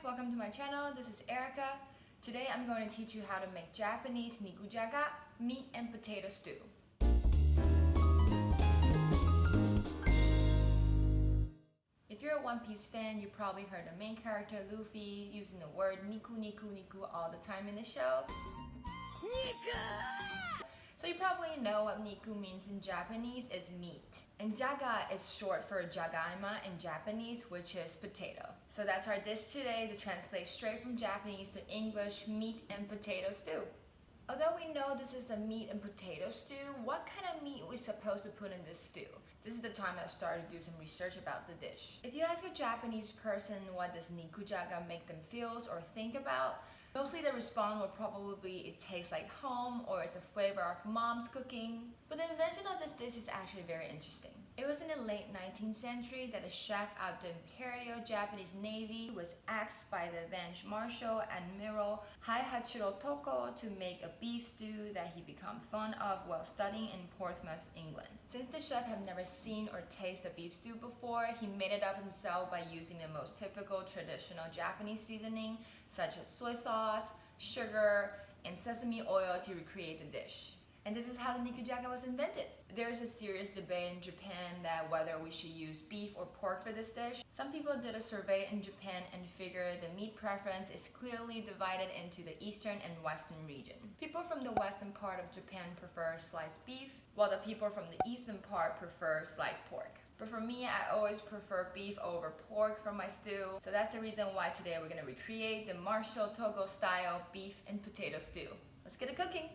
welcome to my channel. This is Erica. Today I'm going to teach you how to make Japanese nikujaga meat and potato stew. If you're a One Piece fan, you probably heard the main character Luffy using the word niku all the time in the show. Niku! So you probably know what niku means in Japanese is meat. And jaga is short for jagaima in Japanese, which is potato. So that's our dish today to translate straight from Japanese to English, meat and potato stew. Although we know this is a meat and potato stew, what kind of meat are we supposed to put in this stew? This is the time I started to do some research about the dish. If you ask a Japanese person what does nikujaga make them feel or think about, mostly the response will probably be it tastes like home or it's a flavor of mom's cooking. But the invention of this dish is actually very interesting. It was in the late 19th century that a chef at the Imperial Japanese Navy was asked by the then Marshal Admiral Haihachiro Toko to make a beef stew that he became fond of while studying in Portsmouth, England. Since the chef had never seen or tasted a beef stew before, he made it up himself by using the most typical traditional Japanese seasoning such as soy sauce, sugar, and sesame oil to recreate the dish. And this is how the nikujaga was invented. There's a serious debate in Japan that whether we should use beef or pork for this dish. Some people did a survey in Japan and figured the meat preference is clearly divided into the eastern and western region. People from the western part of Japan prefer sliced beef, while the people from the eastern part prefer sliced pork. But for me, I always prefer beef over pork for my stew. So that's the reason why today we're gonna recreate the Marshal Toko style beef and potato stew. Let's get it cooking.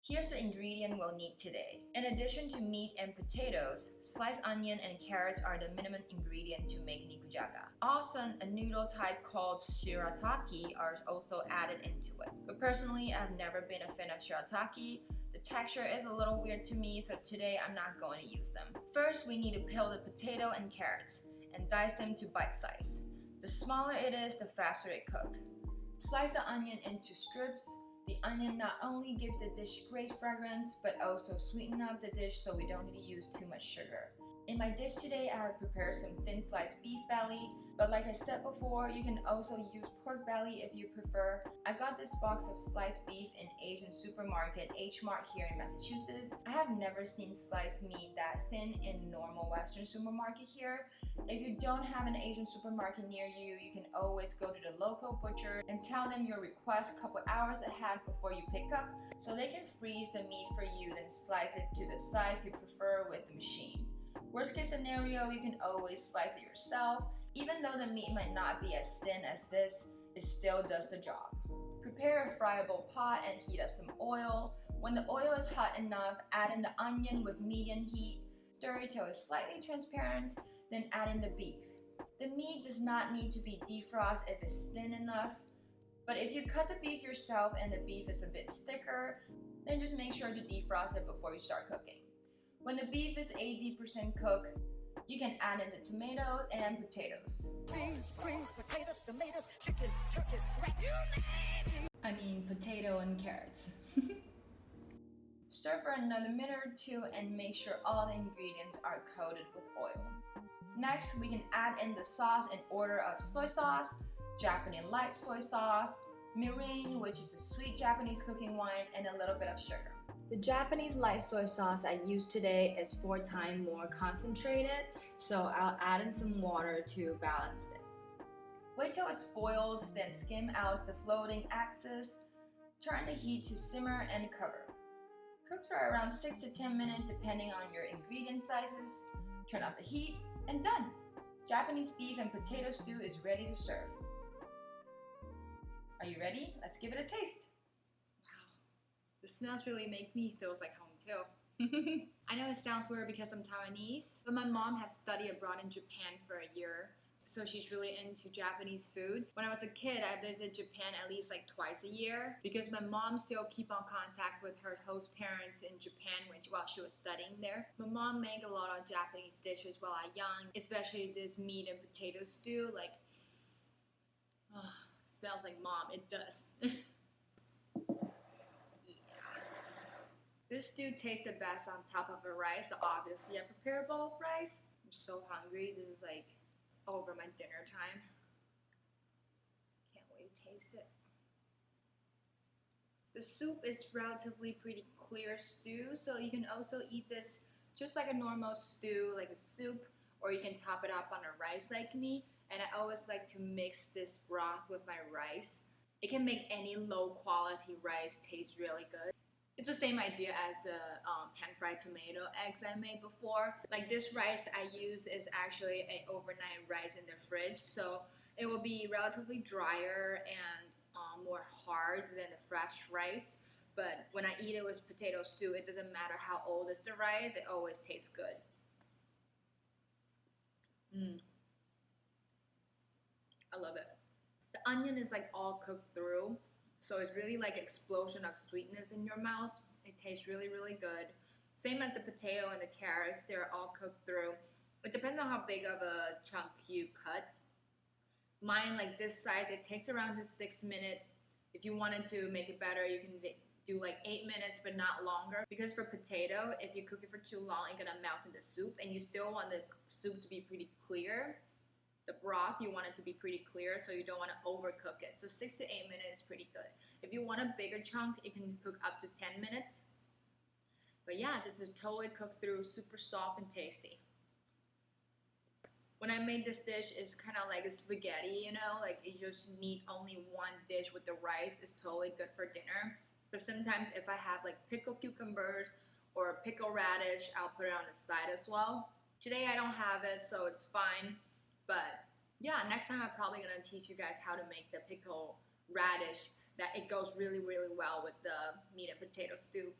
Here's the ingredient we'll need today. In addition to meat and potatoes, sliced onion and carrots are the minimum ingredient to make nikujaga. Also, a noodle type called shirataki are also added into it. But personally, I've never been a fan of shirataki. The texture is a little weird to me, so today I'm not going to use them. First, we need to peel the potato and carrots and dice them to bite size. The smaller it is, the faster it cooks. Slice the onion into strips. The onion not only gives the dish great fragrance, but also sweeten up the dish so we don't need to use too much sugar. In my dish today, I have prepared some thin sliced beef belly, but like I said before, you can also use pork belly if you prefer. I got this box of sliced beef in Asian supermarket H Mart here in Massachusetts. I have never seen sliced meat that thin in normal Western supermarket here. If you don't have an Asian supermarket near you, you can always go to the local butcher and tell them your request a couple hours ahead before you pick up, so they can freeze the meat for you, then slice it to the size you prefer with the machine. Worst case scenario, you can always slice it yourself. Even though the meat might not be as thin as this, it still does the job. Prepare a friable pot and heat up some oil. When the oil is hot enough, add in the onion with medium heat. Stir it till it's slightly transparent, then add in the beef. The meat does not need to be defrosted if it's thin enough, but if you cut the beef yourself and the beef is a bit thicker, then just make sure to defrost it before you start cooking. When the beef is 80% cooked, you can add in the tomatoes and potatoes. Beans, greens, potatoes, tomatoes, chicken, turkeys, rat, I mean potato and carrots. Stir for another minute or two and make sure all the ingredients are coated with oil. Next, we can add in the sauce in order of soy sauce, Japanese light soy sauce, Marin, which is a sweet Japanese cooking wine, and a little bit of sugar. The Japanese light soy sauce I used today is 4 times more concentrated, so I'll add in some water to balance it. Wait till it's boiled, then skim out the floating excess. Turn the heat to simmer and cover. Cook for around 6 to 10 minutes depending on your ingredient sizes. Turn off the heat and done! Japanese beef and potato stew is ready to serve. Are you ready? Let's give it a taste. Wow, the smells really make me feel like home too. I know it sounds weird because I'm Taiwanese, but my mom has studied abroad in Japan for a year, so she's really into Japanese food. When I was a kid, I visited Japan at least like twice a year because my mom still keep on contact with her host parents in Japan while she was studying there. My mom made a lot of Japanese dishes while I was young, especially this meat and potato stew. Like, smells like mom, it does. Yeah. This stew tastes the best on top of a rice, so obviously I prepare a bowl of rice. I'm so hungry, this is like over my dinner time. taste it. The soup is relatively pretty clear stew, so you can also eat this just like a normal stew, like a soup, or you can top it up on a rice like me. And I always like to mix this broth with my rice. It can make any low quality rice taste really good. It's the same idea as the pan-fried tomato eggs I made before. Like this rice I use is actually an overnight rice in the fridge, so it will be relatively drier and more hard than the fresh rice. But when I eat it with potato stew, it doesn't matter how old is the rice, it always tastes good. I love it. The onion is like all cooked through, so it's really like explosion of sweetness in your mouth. It tastes really, really good. Same as the potato and the carrots, they're all cooked through. It depends on how big of a chunk you cut. Mine, like this size, it takes around just 6 minutes. If you wanted to make it better, you can do like 8 minutes, but not longer. Because for potato, if you cook it for too long, it's gonna melt in the soup, and you still want the soup to be pretty clear. The broth, you want it to be pretty clear, so you don't want to overcook it. So 6 to 8 minutes is pretty good. If you want a bigger chunk, you can cook up to 10 minutes. But yeah, this is totally cooked through, super soft and tasty. When I made this dish, it's kind of like a spaghetti, you know, like you just need only one dish with the rice. It's totally good for dinner. But sometimes if I have like pickled cucumbers or pickled radish, I'll put it on the side as well. Today I don't have it, so it's fine. But yeah, next time I'm probably gonna teach you guys how to make the pickled radish, that it goes really, really well with the meat and potato stew.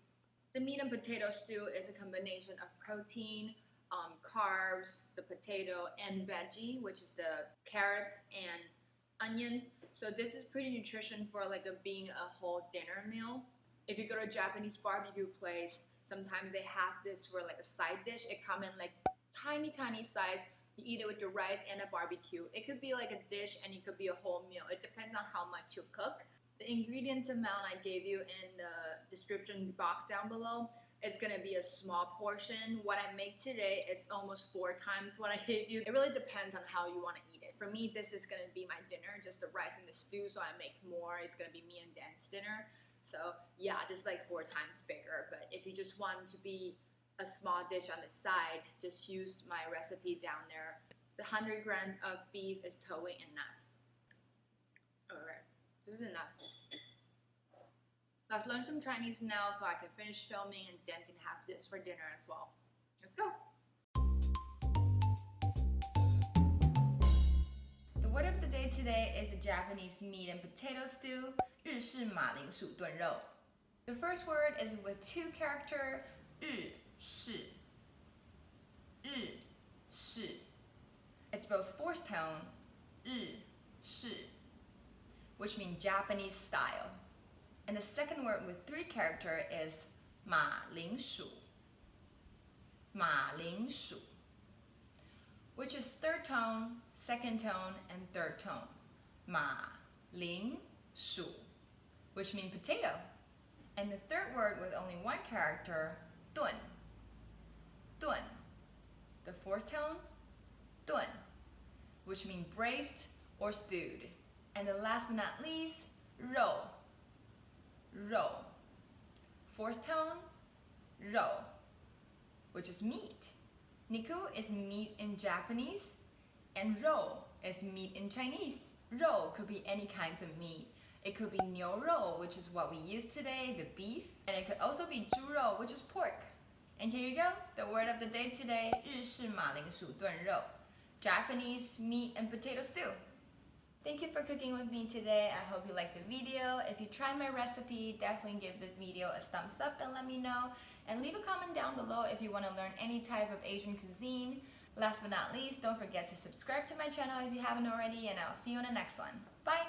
The meat and potato stew is a combination of protein, carbs, the potato, and veggie, which is the carrots and onions. So this is pretty nutrition for like being a whole dinner meal. If you go to a Japanese barbecue place, sometimes they have this for like a side dish. It comes in like tiny, tiny size. You eat it with your rice and a barbecue. It could be like a dish and it could be a whole meal. It depends on how much you cook. The ingredients amount I gave you in the description box down below, it's gonna be a small portion. What I make today is almost 4 times what I gave you. It really depends on how you wanna eat it. For me, this is gonna be my dinner, just the rice and the stew, so I make more. It's gonna be me and Dan's dinner. So yeah, this is like 4 times bigger, but if you just want it to be a small dish on the side, just use my recipe down there. The 100 grams of beef is totally enough. Alright, this is enough. Let's learn some Chinese now so I can finish filming and Dan can have this for dinner as well. Let's go! The word of the day today is the Japanese meat and potato stew, 日式马铃薯炖肉. The first word is with 2 characters, 日式. 日式. It's both 4th tone, 日式, which means Japanese style. And the second word with 3 characters is 马铃薯. 马铃薯, which is 3rd tone, 2nd tone, and 3rd tone. 马铃薯, which means potato. And the 3rd word with only 1 character, 炖. 炖, the 4th tone, 炖, which means braised or stewed. And the last but not least, 肉. 肉, 4th tone, 肉, which is meat. Niku is meat in Japanese, and 肉 is meat in Chinese. 肉 could be any kinds of meat. It could be 牛肉, which is what we use today, the beef, and it could also be 猪肉, which is pork. And here you go, the word of the day today, 日式马铃薯炖肉, Japanese meat and potato stew. Thank you for cooking with me today. I hope you liked the video. If you tried my recipe, definitely give the video a thumbs up and let me know. And leave a comment down below if you want to learn any type of Asian cuisine. Last but not least, don't forget to subscribe to my channel if you haven't already, and I'll see you in the next one. Bye!